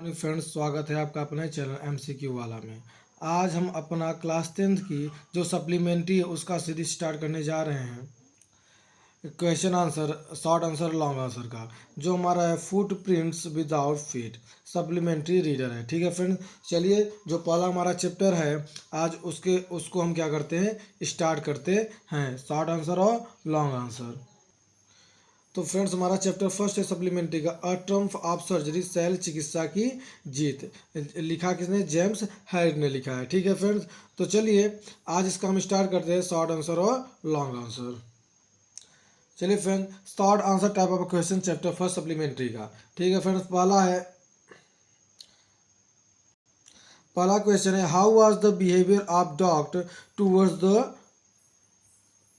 Friends, स्वागत है आपका अपने चैनल एमसीक्यू वाला में। आज हम अपना क्लास 10th की जो सप्लीमेंट्री है उसका सीरीज स्टार्ट करने जा रहे हैं। Question answer, short answer, long answer का जो हमारा है foot prints without feet supplementary reader है। ठीक है फ्रेंड्स, चलिए जो पहला हमारा चैप्टर है आज उसको हम क्या करते हैं, स्टार्ट करते हैं। शॉर्ट आंसर और लॉन्ग आंसर। तो फ्रेंड्स, हमारा चैप्टर फर्स्ट है सप्लीमेंट्री का, अ ट्रम्फ ऑफ सर्जरी, शैल चिकित्सा की जीत। लिखा किसने? जेम्स हैरिड ने लिखा है। ठीक है फ्रेंड्स, तो चलिए आज इसका हम स्टार्ट करते हैं, शॉर्ट आंसर और लॉन्ग आंसर। चलिए friends, short answer type of question chapter first supplementary का। ठीक है फ्रेंड्स, पहला क्वेश्चन है, how was the behaviour of doctor towards the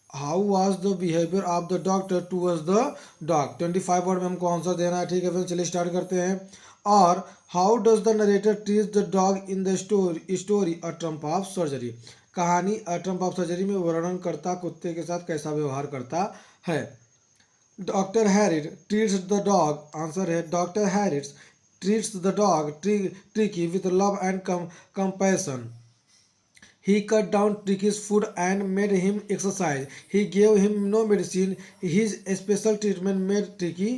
how was the behaviour of the doctor towards the dog. 25 word में हमको answer देना है। ठीक है फिर चलिए स्टार्ट करते हैं। और how does the narrator treat the dog in the story a Trump of surgery. कहानी अ ट्रम्प ऑफ सर्जरी में वर्णन करता कुत्ते के साथ कैसा व्यवहार करता है। Doctor Herriot treats the dog, answer है doctor Herriot treats the dog Tricki with love and compassion. He cut down Tricky's food and made him exercise. He gave him no medicine. His special treatment made Tricky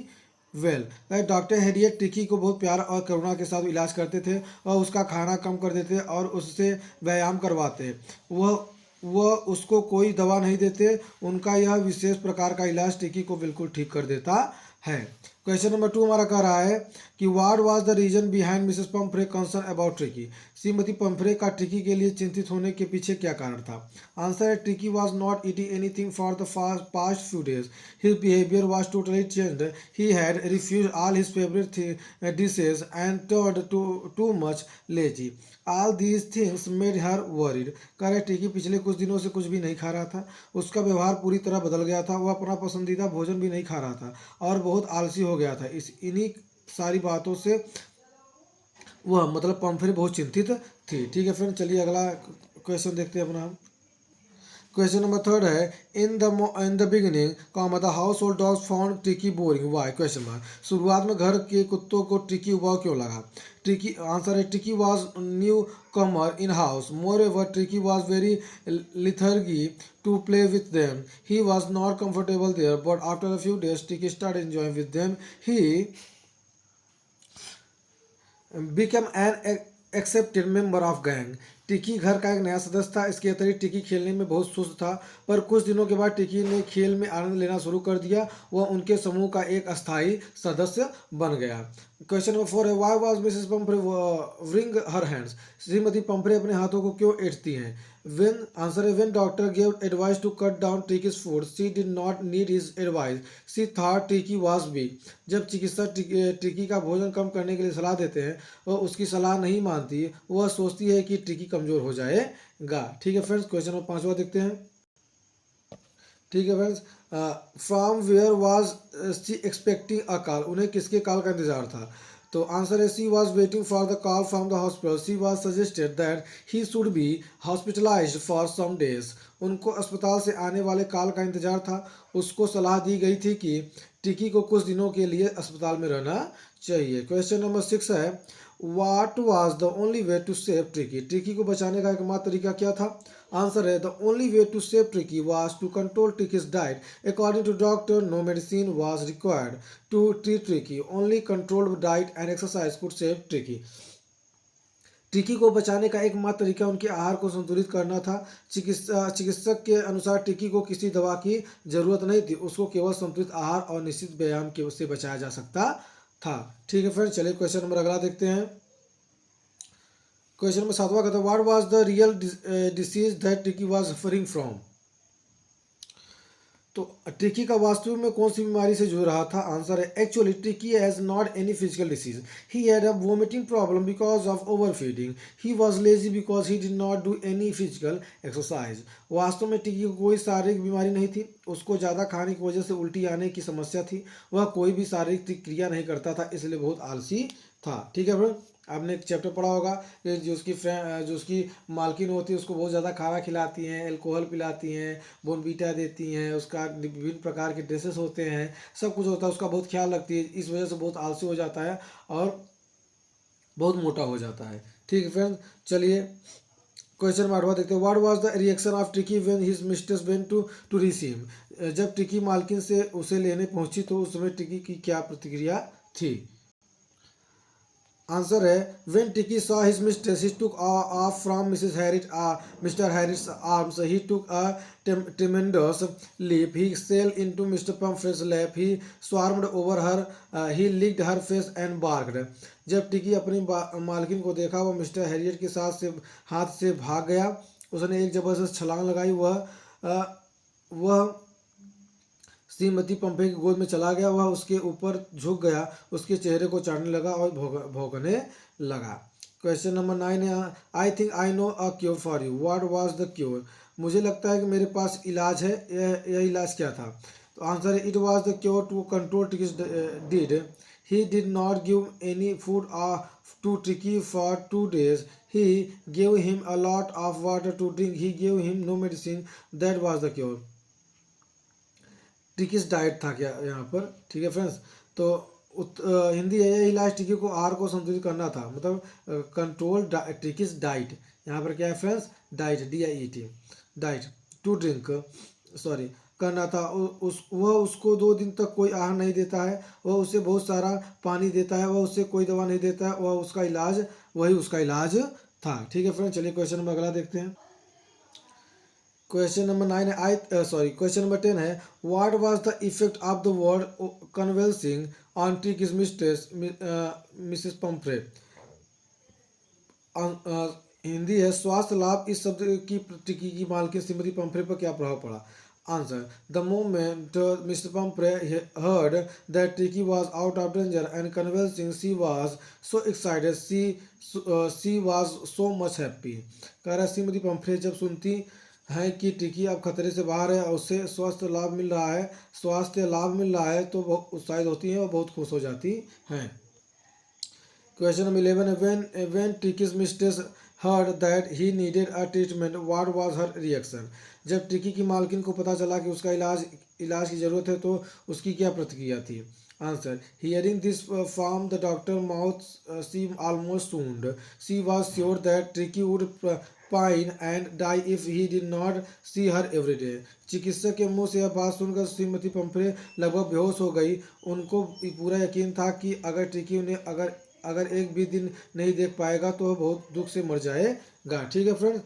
well. Doctor Harriet tricky को बहुत प्यार और करुणा के साथ इलाज करते थे और उसका खाना कम कर देते और उससे व्यायाम करवाते। वह उसको कोई दवा नहीं देते। उनका यह विशेष प्रकार का इलाज ट्रिकी को बिल्कुल ठीक कर देता है। क्वेश्चन नंबर 2 हमारा कह रहा है कि what was the reason behind Mrs Pumphrey concern about Tricki. श्रीमती पंफ्रे का ट्रिकी के लिए चिंतित होने के पीछे क्या कारण था। आंसर है Tricki was not eating anything for the past few days. His behaviour was totally changed. He had refuse all his favourite dishes and turned too much lazy. All these things made her worried. कह रहे tricky पिछले कुछ दिनों से कुछ भी नहीं खा रहा था। उसका व्यवहार पूरी तरह बदल गया था। वह अपना पसंदीदा भोजन भी नहीं खा रहा था और बहुत आलसी हो गया था। इन्हीं सारी बातों से वह मतलब पंफ्रे बहुत चिंतित थी। ठीक है फ्रेंड, चलिए अगला क्वेश्चन देखते हैं अपना। क्वेश्चन नंबर 3 है, in the beginning comma the household dogs found Tricki boring why question mark. शुरुआत में घर के कुत्तों को ट्रिकी उबाऊ क्यों लगा। ट्रिकी, आंसर है Tricki was newcomer in house. Moreover Tricki was very lethargy to play with them. He was not comfortable there but after a few days Tricki start enjoying with them. He become an accepted member of gang. Tricki घर का एक नया सदस्य था। इसके अतिरिक्त टिकी खेलने में बहुत सुस्त था, पर कुछ दिनों के बाद टिकी ने खेल में आनंद लेना शुरू कर दिया। वह उनके समूह का एक अस्थायी सदस्य बन गया। क्वेश्चन नंबर 4 है, why was Mrs Pomfrey wring her hands. Shrimati Pomfrey अपने हाथों को क्यों एंटती हैं। When, आंसर है, when doctor gave advice to cut down Tricky's food, she did not need his advice. She thought Tricky was weak. जब चिकित्सक tricky का भोजन कम करने के लिए सलाह देते हैं, वह उसकी सलाह नहीं मानती। वह सोचती है कि ट्रिकी कमजोर हो जाएगा। ठीक है फ्रेंड्स, क्वेश्चन नंबर 5वां देखते हैं। ठीक है friends, from where was she expecting a call. उन्हें किसके कॉल का इंतजार था। तो आंसर है, she was waiting for the call from the hospital. She was suggested that he should be hospitalised for some days. उनको अस्पताल से आने वाले कॉल का इंतजार था। उसको सलाह दी गई थी कि टिकी को कुछ दिनों के लिए अस्पताल में रहना चाहिए। क्वेश्चन नंबर 6 है, what was the only way to save Tricki. Tricki को बचाने का एकमात्र तरीका क्या था। आंसर है, the only way to save Tricki was to control Tricki's diet. According to doctor, no medicine was required to treat Tricki. Only controlled diet and exercise could save Tricki. Tricki को बचाने का एकमात्र तरीका उनके आहार को संतुलित करना था। चिकित्सक के अनुसार ट्रिकी को किसी दवा की जरूरत नहीं थी। उसको केवल संतुलित आहार और निश्चित व्यायाम के उससे बचाया जा सकता था। ठीक है फ्रेंड्स, चलिए क्वेश्चन नंबर अगला देखते हैं। क्वेश्चन नंबर 7वां कहता है, what was the real disease that tricky was suffering from. तो ट्रिकी का वास्तविक में कौन सी बीमारी से जूझ रहा था। आंसर है, actually tricky has not any physical disease. He had a vomiting problem because of over feeding. He was lazy because he did not do any physical exercise. वास्तव में ट्रिकी को कोई शारीरिक बीमारी नहीं थी। उसको ज़्यादा खाने की वजह से उल्टी आने की समस्या थी। वह कोई भी शारीरिक क्रिया नहीं करता था, इसलिए बहुत आलसी था। ठीक है फ्रेंड, आपने एक चैप्टर पढ़ा होगा कि जो उसकी मालकिन होती है उसको बहुत ज़्यादा खाना खिलाती हैं, एल्कोहल पिलाती हैं, बोनवीटा देती हैं, उसका विभिन्न प्रकार के ड्रेसेस होते हैं, सब कुछ होता है, उसका बहुत ख्याल रखती है। इस वजह से बहुत आलसी हो जाता है और बहुत मोटा हो जाता है। ठीक है फ्रेंड्स, चलिए क्वेश्चन नंबर 8 देखते हैं। What was the reaction of Tricki when his mistress went to receive. जब टिकी मालकिन से उसे लेने पहुंची तो उस समय टिकी की क्या प्रतिक्रिया थी? आंसर है व्हेन टिकी saw his mistress he took off from mister Harris arms he took a tremendous leap he sailed into Mr. Pumphrey's lap he swarmed over her he licked her face and barked। जब टिकी अपनी मालकिन को देखा वह mister Harriet के हाथ से भाग गया। उसने एक जबरदस्त छलांग लगाई। वह श्रीमती पंपे की गोद में चला गया। वह उसके ऊपर झुक गया, उसके चेहरे को चाटने लगा और भौंकने लगा। क्वेश्चन नंबर 9 है। I think I know a cure for you, what was the cure? मुझे लगता है कि मेरे पास इलाज है। यह इलाज क्या था? तो आंसर है it was the cure to control Tricki's did he did not give any food to Tricki for 2 days he gave him a lot of water to drink he gave him no medicine that was the cure। Tricki's diet था क्या यहाँ पर? ठीक है friends, तो हिंदी है यह इलाज टिकी को आहार को संतुलित करना था, मतलब कंट्रोल टिकिस डाइट। यहाँ पर क्या है friends? Diet, DIET, diet to drink sorry करना था। वह उसको 2 दिन तक कोई आहार नहीं देता है, वह उसे बहुत सारा पानी देता है, वह उसे कोई दवा नहीं देता है, वह उसका इलाज वही उसका इलाज था। ठीक है फ्रेंड्स, चलिए क्वेश्चन नंबर अगला देखते हैं। क्वेश्चन नंबर 9 है। क्वेश्चन नंबर 10 है। What was the effect of the word convalescing on Tricki's mistress Mrs Pumphrey? Hindi है स्वास्थ्य लाभ इस शब्द की टिकी की मालकिन श्रीमती पंफ्रे पर क्या प्रभाव पड़ा? Answer the moment mister Pomfrey heard that Tiki was out of danger and convalescing she was so excited she was so much happy। कह रहा श्रीमती पंफ्रे जब सुनती है कि टिकी अब खतरे से बाहर है और उसे स्वास्थ्य लाभ मिल रहा है तो बहुत उत्साहित होती हैं और बहुत खुश हो जाती हैं। क्वेश्चन नंबर 11 है। When Tricki's mistress heard that he needed a treatment what was her reaction? जब टिकी की मालकिन को पता चला कि उसका इलाज की जरूरत है तो उसकी क्या प्रतिक्रिया थी? Answer hearing this from the doctor mouth she almost swooned she was sure that Tricki would pine and die if he did not see her every day. चिकित्सक के मुंह से यह बात सुनकर श्रीमती पंफ्रे लगभग बेहोश हो गई। उनको पूरा यकीन था कि अगर टिकी उन्हें अगर एक भी दिन नहीं देख पाएगा तो वह बहुत दुख से मर जाएगा। ठीक है फ्रेंड्स,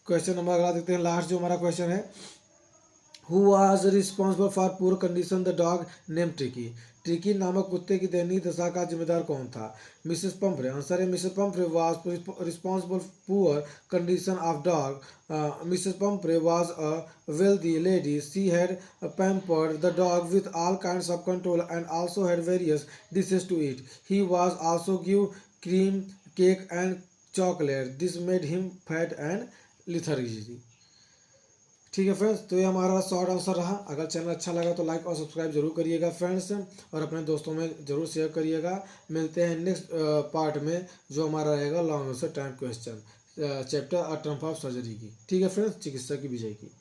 क्वेश्चन नंबर अगला देखते हैं। लास्ट जो हमारा क्वेश्चन है, who was responsible for poor condition the dog name टिकी? टिकी नामक कुत्ते की दयनीय दशा का जिम्मेदार कौन था? Mrs Pomfrey. आंसर है Mrs Pomfrey was responsible poor condition of dog. Mrs Pomfrey was a wealthy lady she had pampered the dog with all kinds of control and also had various dishes to eat he was also give cream cake and chocolate this made him fat and lethargy। ठीक है friends, तो ये हमारा short answer रहा। अगर channel अच्छा लगा तो लाइक और सब्सक्राइब जरूर करिएगा फ्रेंड्स, और अपने दोस्तों में जरूर शेयर करिएगा। मिलते हैं नेक्स्ट पार्ट में जो हमारा रहेगा long answer time question chapter Trump of surgery की। ठीक है फ्रेंड्स, चिकित्सा की विजय की।